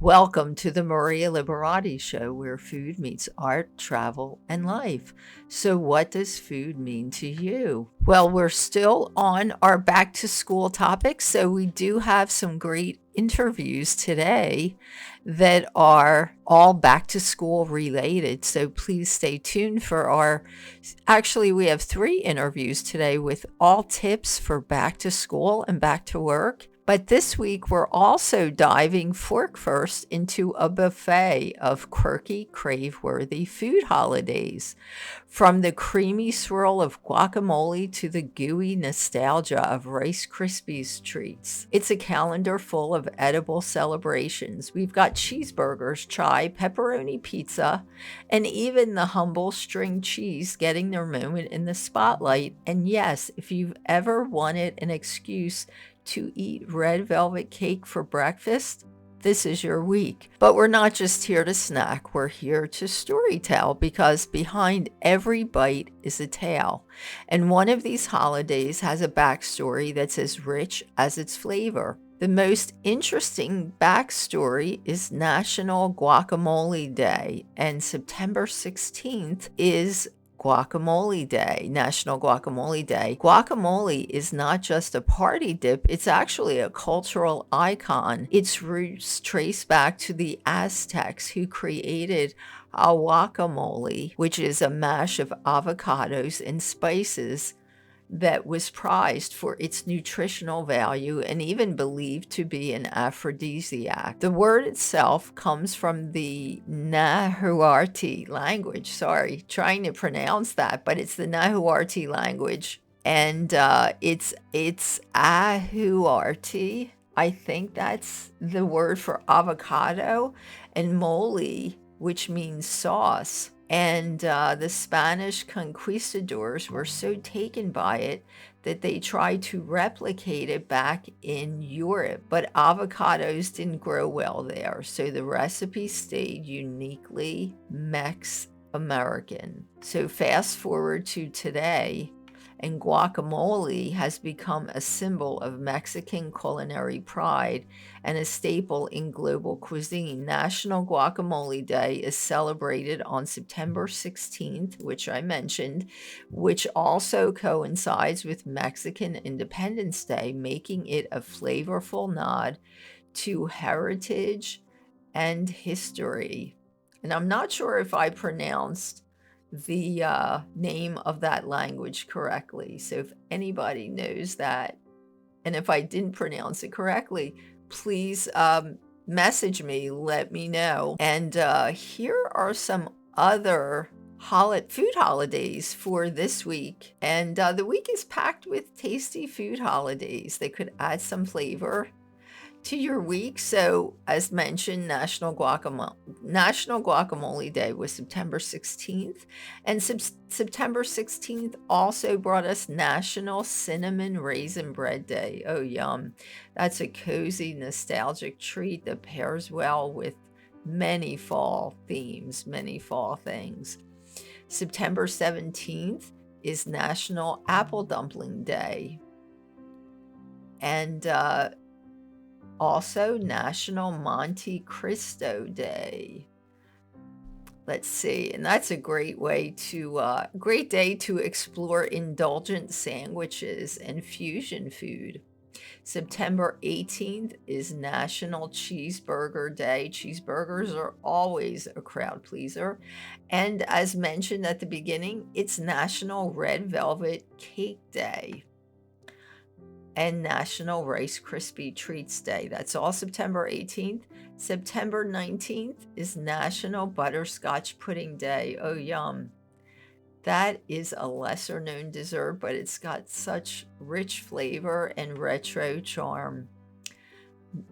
Welcome to the Maria Liberati Show, where food meets art, travel, and life. So, what does food mean to you? Well, we're still on our back to school topic, so we do have some great interviews today that are all back to school related. So, please stay tuned for actually, we have 3 interviews today with all tips for back to school and back to work. But this week, we're also diving fork first into a buffet of quirky, crave-worthy food holidays. From the creamy swirl of guacamole to the gooey nostalgia of Rice Krispies treats. It's a calendar full of edible celebrations. We've got cheeseburgers, chai, pepperoni pizza, and even the humble string cheese getting their moment in the spotlight. And yes, if you've ever wanted an excuse to eat red velvet cake for breakfast, this is your week. But we're not just here to snack, we're here to storytell, because behind every bite is a tale. And one of these holidays has a backstory that's as rich as its flavor. The most interesting backstory is National Guacamole Day, and September 16th is Guacamole Day, National Guacamole Day. Guacamole is not just a party dip, it's actually a cultural icon. Its roots trace back to the Aztecs, who created a guacamole, which is a mash of avocados and spices that was prized for its nutritional value and even believed to be an aphrodisiac. The word itself comes from the Nahuatl language. Sorry, trying to pronounce that, but it's the Nahuatl language. And it's Ahuarti. I think that's the word for avocado, and mole, which means sauce. And the Spanish conquistadors were so taken by it that they tried to replicate it back in Europe. But avocados didn't grow well there, so the recipe stayed uniquely Mex-American. So fast forward to today, and guacamole has become a symbol of Mexican culinary pride and a staple in global cuisine. National Guacamole Day is celebrated on September 16th, which I mentioned, which also coincides with Mexican Independence Day, making it a flavorful nod to heritage and history. And I'm not sure if I pronounced the name of that language correctly. So if anybody knows that, and if I didn't pronounce it correctly, please message me, let me know. And here are some other food holidays for this week. And the week is packed with tasty food holidays that could add some flavor to your week. So, as mentioned, National Guacamole Day was September 16th, and September 16th also brought us National Cinnamon Raisin Bread Day. Oh, yum! That's a cozy, nostalgic treat that pairs well with many fall themes, many fall things. September 17th is National Apple Dumpling Day, and also National Monte Cristo Day. Let's see, and that's a great day to explore indulgent sandwiches and fusion food. September 18th is National Cheeseburger Day. Cheeseburgers are always a crowd pleaser. And as mentioned at the beginning, it's National Red Velvet Cake Day and National Rice Krispie Treats Day. That's all September 18th. September 19th is National Butterscotch Pudding Day. Oh, yum. That is a lesser known dessert, but it's got such rich flavor and retro charm.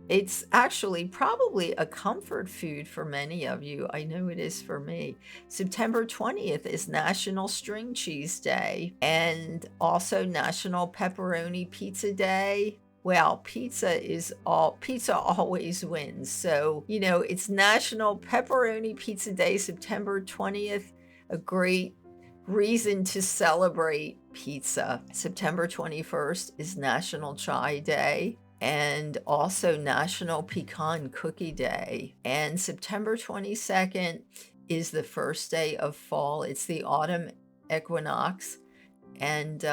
It's actually probably a comfort food for many of you. I know it is for me. September 20th is National String Cheese Day and also National Pepperoni Pizza Day. Well, pizza always wins. So, it's National Pepperoni Pizza Day, September 20th, a great reason to celebrate pizza. September 21st is National Chai Day. and also National Pecan Cookie Day. And September 22nd is the first day of fall. It's the autumn equinox, and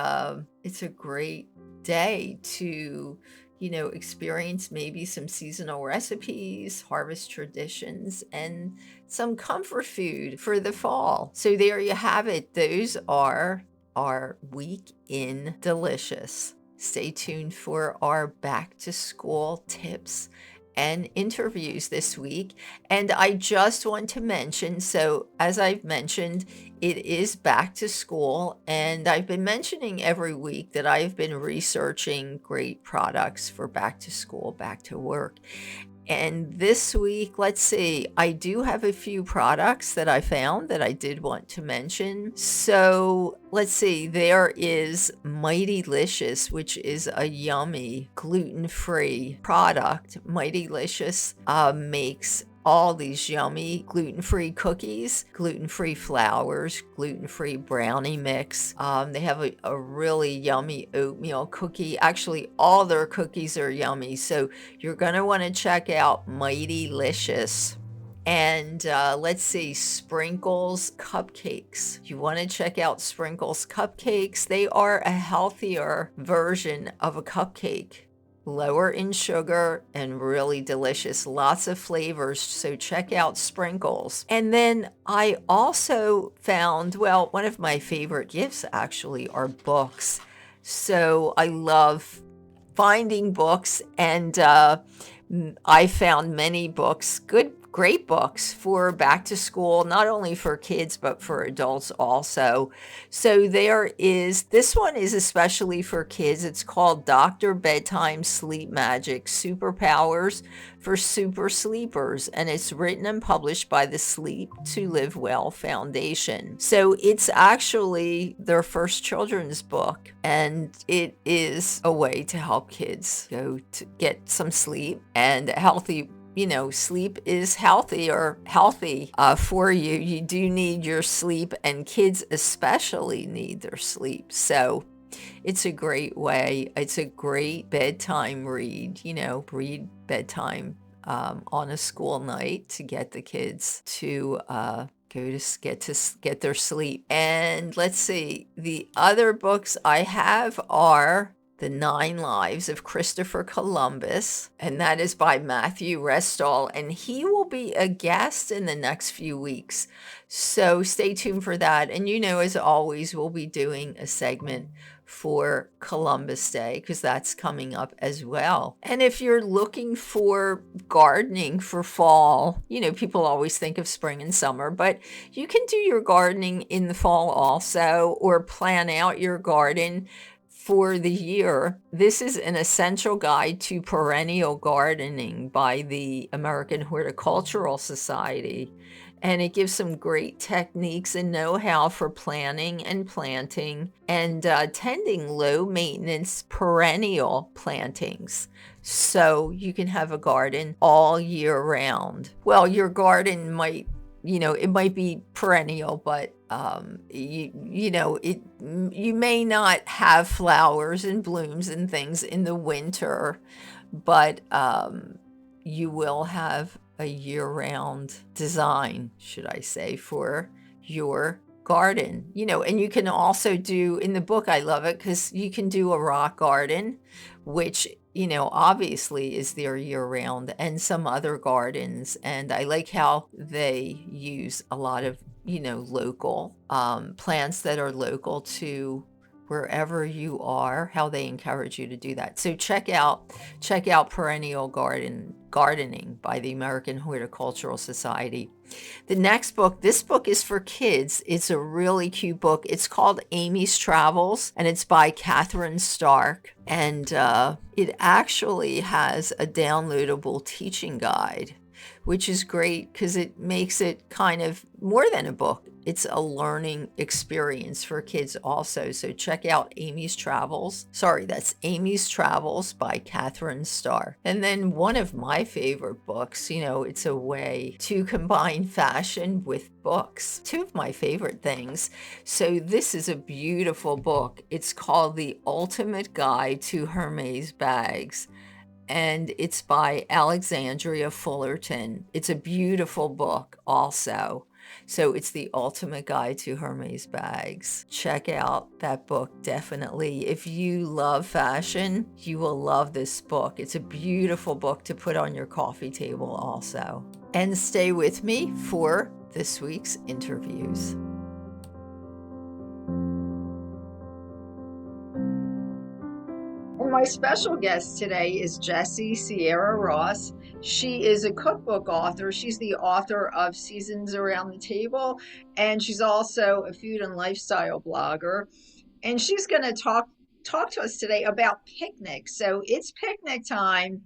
it's a great day to experience maybe some seasonal recipes, harvest traditions, and some comfort food for the fall. So there you have it. Those are our week in delicious. Stay tuned for our back to school tips and interviews this week. And I just want to mention, so as I've mentioned, it is back to school, and I've been mentioning every week that I've been researching great products for back to school, back to work. And this week, let's see, I do have a few products that I found that I did want to mention. So let's see, there is Mighty-licious, which is a yummy gluten-free product. Mighty-licious makes all these yummy gluten-free cookies, gluten-free flours, gluten-free brownie mix. They have a really yummy oatmeal cookie. Actually, all their cookies are yummy, so you're going to want to check out Mighty-licious. And let's see, Sprinkles Cupcakes. You want to check out Sprinkles Cupcakes. They are a healthier version of a cupcake, lower in sugar and really delicious, lots of flavors. So check out Sprinkles. And then I also found, well, one of my favorite gifts actually are books. So I love finding books, and I found many books, great books for back to school, not only for kids, but for adults also. So this one is especially for kids. It's called Dr. Bedtime Sleep Magic Superpowers for Super Sleepers, and it's written and published by the Sleep to Live Well Foundation. So it's actually their first children's book, and it is a way to help kids go to get some sleep and healthy. Sleep is healthy for you. You do need your sleep, and kids especially need their sleep. So it's a great way. It's a great bedtime read, read bedtime on a school night to get the kids to get their sleep. And let's see, the other books I have are The 9 Lives of Christopher Columbus, and that is by Matthew Restall, and he will be a guest in the next few weeks. So stay tuned for that. And as always, we'll be doing a segment for Columbus Day because that's coming up as well. And if you're looking for gardening for fall, people always think of spring and summer, but you can do your gardening in the fall also, or plan out your garden for the year. This is an essential guide to perennial gardening by the American Horticultural Society, and it gives some great techniques and know-how for planning and planting and tending low-maintenance perennial plantings, so you can have a garden all year round. Well, your garden might it might be perennial, but you may not have flowers and blooms and things in the winter, but you will have a year-round design, should I say, for your garden. And you can also do, in the book, I love it because you can do a rock garden, which obviously is there year-round, and some other gardens. And I like how they use a lot of local plants that are local to wherever you are, how they encourage you to do that. So check out Perennial Gardening by the American Horticultural Society. The next book, this book is for kids. It's a really cute book. It's called Amy's Travels, and it's by Catherine Stark. And it actually has a downloadable teaching guide, which is great because it makes it kind of more than a book. It's a learning experience for kids also. So check out Amy's Travels. Sorry, that's Amy's Travels by Catherine Starr. And then one of my favorite books, it's a way to combine fashion with books. Two of my favorite things. So this is a beautiful book. It's called The Ultimate Guide to Hermes Bags. and it's by Alexandria Fullerton. It's a beautiful book also. So it's the ultimate guide to Hermes bags. Check out that book definitely. If you love fashion, you will love this book. It's a beautiful book to put on your coffee table also. And stay with me for this week's interviews. And my special guest today is Jessie Sierra Ross. She is a cookbook author. She's the author of Seasons Around the Table, and she's also a food and lifestyle blogger. And she's going to talk to us today about picnics. So it's picnic time,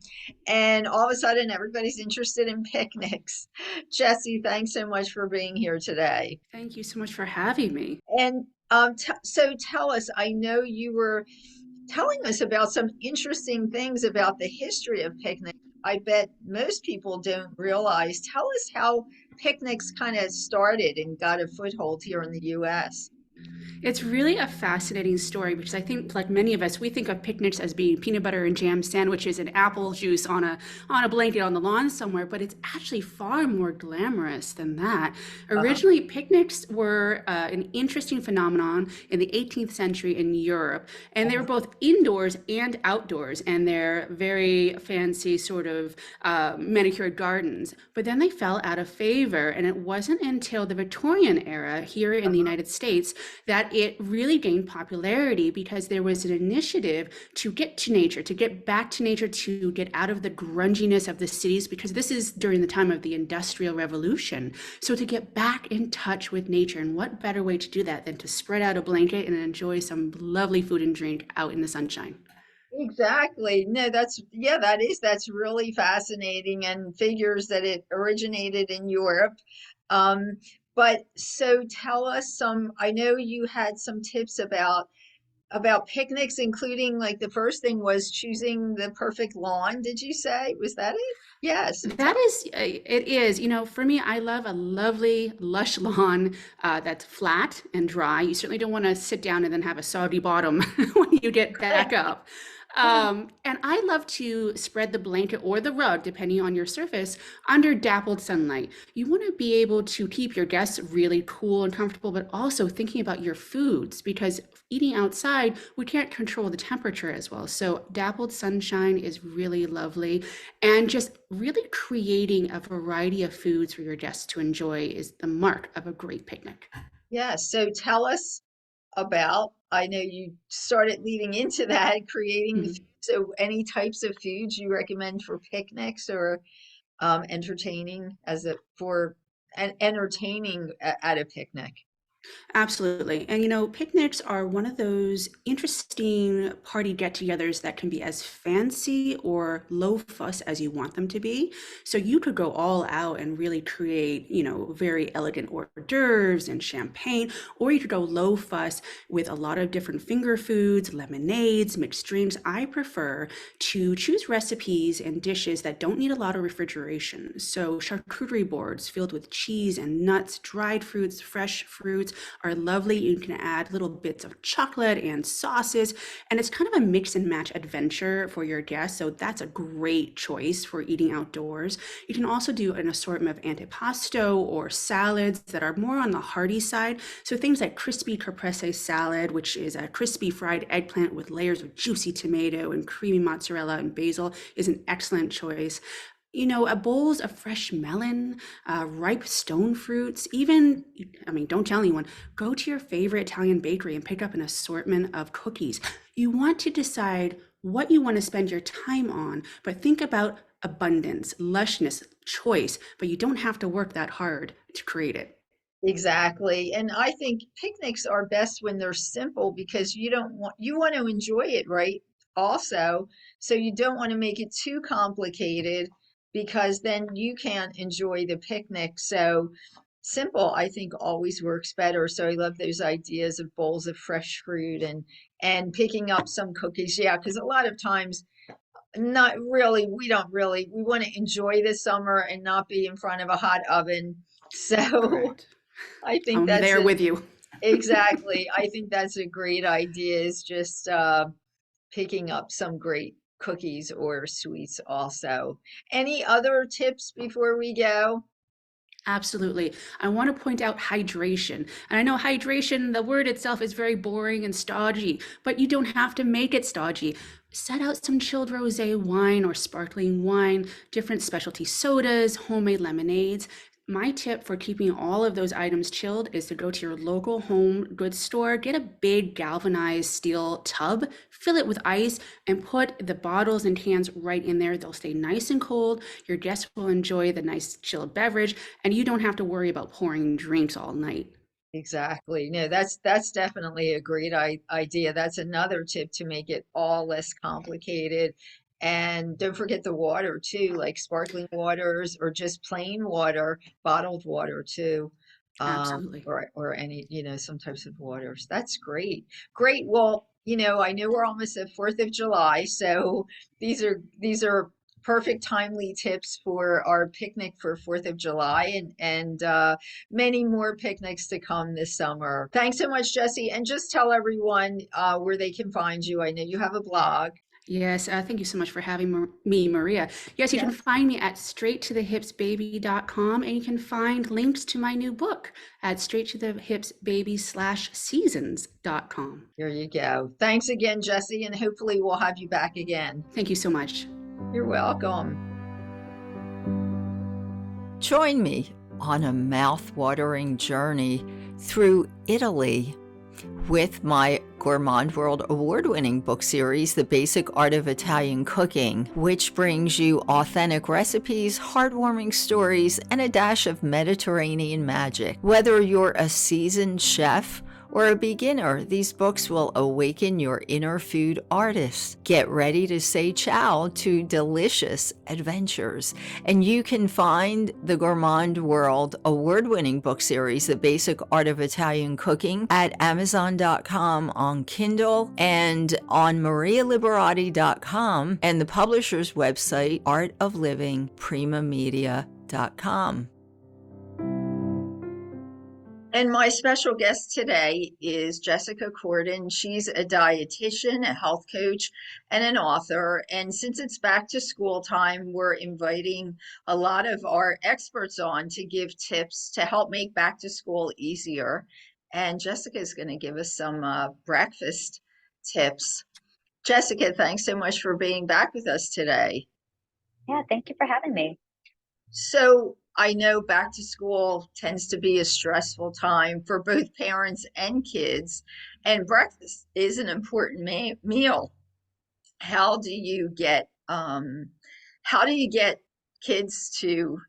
and all of a sudden everybody's interested in picnics. Jessie, thanks so much for being here today. Thank you so much for having me. And so tell us, I know you were telling us about some interesting things about the history of picnics. I bet most people don't realize. Tell us how picnics kind of started and got a foothold here in the US. It's really a fascinating story because I think, like many of us, we think of picnics as being peanut butter and jam sandwiches and apple juice on a blanket on the lawn somewhere, but it's actually far more glamorous than that. Uh-huh. Originally, picnics were an interesting phenomenon in the 18th century in Europe, and they were Uh-huh. both indoors and outdoors, and they're very fancy sort of manicured gardens. But then they fell out of favor, and it wasn't until the Victorian era here in the Uh-huh. United States that it really gained popularity because there was an initiative to get to nature, to get back to nature, to get out of the grunginess of the cities, because this is during the time of the Industrial Revolution. So to get back in touch with nature, and what better way to do that than to spread out a blanket and enjoy some lovely food and drink out in the sunshine? Exactly. No, that's really fascinating and figures that it originated in Europe. Um, but so tell us some, I know you had some tips about picnics, including like the first thing was choosing the perfect lawn, did you say? Was that it? Yes. That is, it is. For me, I love a lovely, lush lawn that's flat and dry. You certainly don't want to sit down and then have a soggy bottom when you get back up. And I love to spread the blanket or the rug, depending on your surface, under dappled sunlight. You want to be able to keep your guests really cool and comfortable, but also thinking about your foods because eating outside, we can't control the temperature as well. So dappled sunshine is really lovely. And just really creating a variety of foods for your guests to enjoy is the mark of a great picnic. Yes. So tell us about, I know you started leading into that, creating the food. Mhm. So any types of foods you recommend for picnics or entertaining as a for and entertaining at a picnic. Absolutely. And picnics are one of those interesting party get togethers that can be as fancy or low fuss as you want them to be. So you could go all out and really create, very elegant hors d'oeuvres and champagne, or you could go low fuss with a lot of different finger foods, lemonades, mixed drinks. I prefer to choose recipes and dishes that don't need a lot of refrigeration. So charcuterie boards filled with cheese and nuts, dried fruits, fresh fruits are lovely. You can add little bits of chocolate and sauces, and it's kind of a mix and match adventure for your guests. So that's a great choice for eating outdoors. You can also do an assortment of antipasto or salads that are more on the hearty side. So things like crispy caprese salad, which is a crispy fried eggplant with layers of juicy tomato and creamy mozzarella and basil, is an excellent choice. A bowls of fresh melon, ripe stone fruits, even, I mean, don't tell anyone, go to your favorite Italian bakery and pick up an assortment of cookies. You want to decide what you want to spend your time on, but think about abundance, lushness, choice, but you don't have to work that hard to create it. Exactly. And I think picnics are best when they're simple because you want to enjoy it, right? Also, so you don't want to make it too complicated because then you can't enjoy the picnic. So simple, I think, always works better. So I love those ideas of bowls of fresh fruit and picking up some cookies. Yeah, because a lot of times not really, we don't really, we want to enjoy the summer and not be in front of a hot oven. So Correct. I think I'm that's there a with you. exactly. I think that's a great idea is just picking up some great cookies or sweets also. Any other tips before we go? Absolutely. I want to point out hydration. And I know hydration, the word itself is very boring and stodgy, but you don't have to make it stodgy. Set out some chilled rosé wine or sparkling wine, different specialty sodas, homemade lemonades. My tip for keeping all of those items chilled is to go to your local home goods store, get a big galvanized steel tub, fill it with ice, and put the bottles and cans right in there. They'll stay nice and cold. Your guests will enjoy the nice chilled beverage, and you don't have to worry about pouring drinks all night. Exactly. No, that's definitely a great idea. That's another tip to make it all less complicated. And don't forget the water too, like sparkling waters or just plain water, bottled water too. Absolutely. Or any, some types of waters. That's great. Great. Well, I know we're almost at 4th of July, so these are perfect timely tips for our picnic for 4th of July and many more picnics to come this summer. Thanks so much, Jessie. And just tell everyone where they can find you. I know you have a blog. Yes, thank you so much for having me, Maria. Yes, you can Yes. find me at straight2thehipsbaby.com, and you can find links to my new book at straight2thehipsbaby/seasons.com. There you go. Thanks again, Jessie, and hopefully we'll have you back again. Thank you so much. You're welcome. Join me on a mouth-watering journey through Italy with my Gourmand World Award-winning book series, The Basic Art of Italian Cooking, which brings you authentic recipes, heartwarming stories, and a dash of Mediterranean magic. Whether you're a seasoned chef or a beginner, these books will awaken your inner food artist. Get ready to say ciao to delicious adventures. And you can find the Gourmand World award-winning book series, The Basic Art of Italian Cooking, at Amazon.com on Kindle and on marialiberati.com and the publisher's website, artoflivingprimamedia.com. And my special guest today is Jessica Cording. She's a dietitian, a health coach, and an author. And since it's back to school time, we're inviting a lot of our experts on to give tips to help make back to school easier. And Jessica is going to give us some breakfast tips. Jessica, thanks so much for being back with us today. Yeah, thank you for having me. So I know back to school tends to be a stressful time for both parents and kids, and breakfast is an important meal. How do you get how do you get kids to,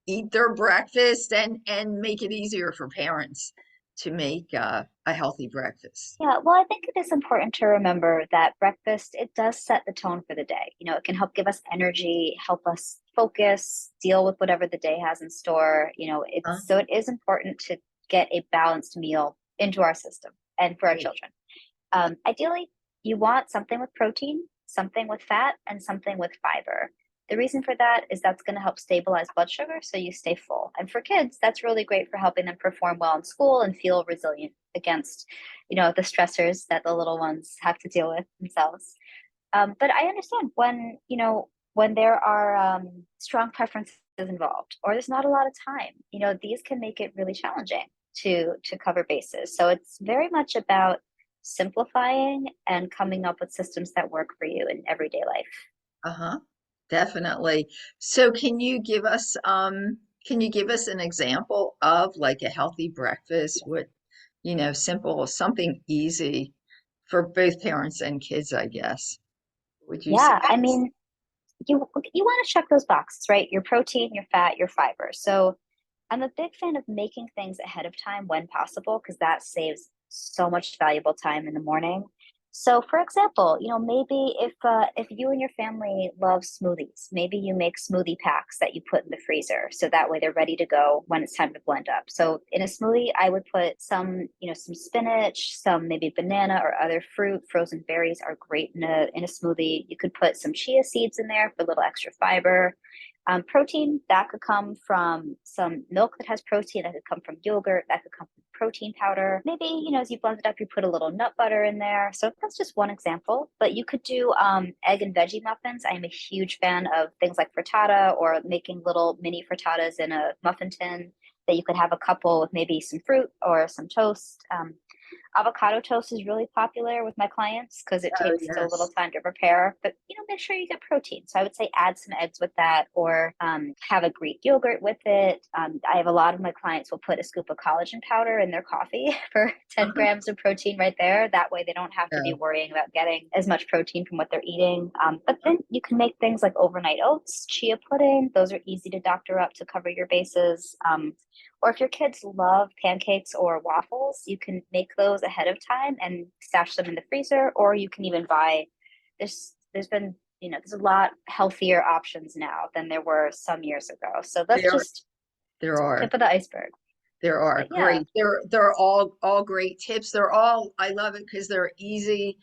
eat their breakfast and make it easier for parents to make a healthy breakfast? Yeah, well, I think it is important to remember that breakfast, it does set the tone for the day. It can help give us energy, help us focus, deal with whatever the day has in store. Huh? So it is important to get a balanced meal into our system and for our Right. children. Ideally, you want something with protein, something with fat, and something with fiber. The reason for that is that's going to help stabilize blood sugar so you stay full. And for kids, that's really great for helping them perform well in school and feel resilient against, the stressors that the little ones have to deal with themselves. But I understand when there are strong preferences involved or there's not a lot of time, these can make it really challenging to cover bases. So it's very much about simplifying and coming up with systems that work for you in everyday life. Uh-huh. Definitely. So can you give us an example of like a healthy breakfast with, simple, something easy for both parents and kids, I guess. Would you say? Yeah, I mean, you want to check those boxes, right? Your protein, your fat, your fiber. So I'm a big fan of making things ahead of time when possible because that saves so much valuable time in the morning. So, for example, maybe if you and your family love smoothies, maybe you make smoothie packs that you put in the freezer, so that way they're ready to go when it's time to blend up. So, in a smoothie, I would put some spinach, some maybe banana or other fruit. Frozen berries are great in a smoothie. You could put some chia seeds in there for a little extra fiber. Protein that could come from some milk that has protein, that could come from yogurt, that could come from protein powder. Maybe, as you blend it up, you put a little nut butter in there. So that's just one example. But you could do egg and veggie muffins. I am a huge fan of things like frittata, or making little mini frittatas in a muffin tin that you could have a couple with maybe some fruit or some toast. Avocado toast is really popular with my clients because it Oh, takes a little yes. time to prepare, but make sure you get protein. So I would say add some eggs with that, or have a Greek yogurt with it. I have a lot of my clients will put a scoop of collagen powder in their coffee for 10 grams of protein right there. That way they don't have to be Yeah. worrying about getting as much protein from what they're eating. But then you can make things like overnight oats, chia pudding. Those are easy to doctor up to cover your bases. Or if your kids love pancakes or waffles, you can make those ahead of time and stash them in the freezer, or you can even buy there's been, there's a lot healthier options now than there were some years ago. So that's There, just there are. tip of the iceberg. There are But yeah, great. They're all great tips. They're all, I love it because they're easy,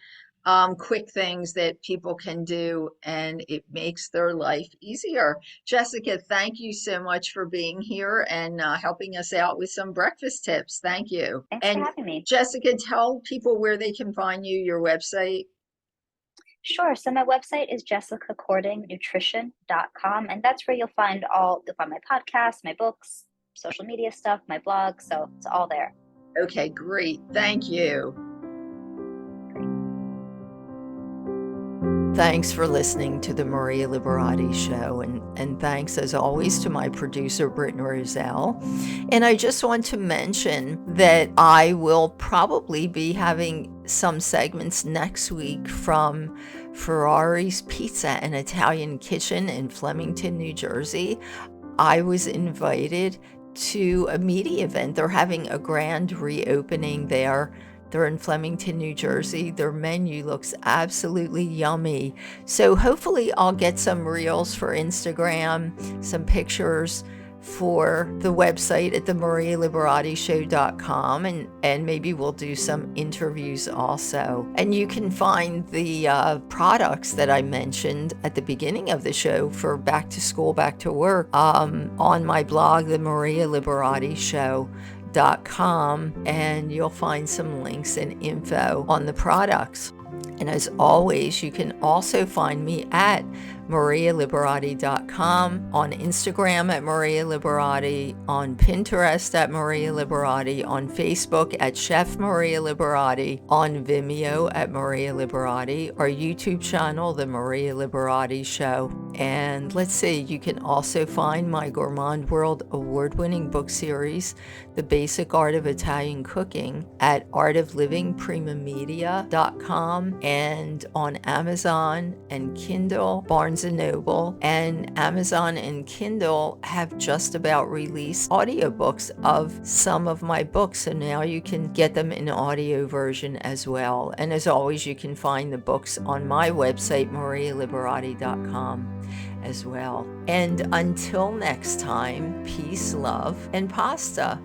quick things that people can do, and it makes their life easier. Jessica, thank you so much for being here and helping us out with some breakfast tips. Thank you. thanks for And having me. Jessica, tell people where they can find you, your website. Sure. So my website is jessicacordingnutrition.com, and that's where you'll find my podcasts, my books, social media stuff, my blog. So it's all there. Okay, great. Thank you. Thanks for listening to the Maria Liberati Show, and thanks as always to my producer, Britton Roselle. And I just want to mention that I will probably be having some segments next week from Ferrari's Pizza and Italian Kitchen in Flemington, New Jersey. I was invited to a media event. They're having a grand reopening there. They're in Flemington, New Jersey. Their menu looks absolutely yummy. So hopefully I'll get some reels for Instagram, some pictures for the website at themarialiberattishow.com, and maybe we'll do some interviews also. And you can find the products that I mentioned at the beginning of the show for back to school, back to work on my blog, The Maria Liberati Show.com, and you'll find some links and info on the products. And as always, you can also find me at marialiberati.com, on Instagram at Maria Liberati, on Pinterest at Maria Liberati, on Facebook at Chef Maria Liberati, on Vimeo at Maria Liberati, our YouTube channel, The Maria Liberati Show. And let's see, you can also find my Gourmand World award-winning book series, The Basic Art of Italian Cooking, at artoflivingprimamedia.com, and on Amazon and Kindle, Barnes & Noble, and Amazon and Kindle have just about released audiobooks of some of my books, so now you can get them in audio version as well. And as always, you can find the books on my website, marialiberati.com, as well. And until next time, peace, love, and pasta.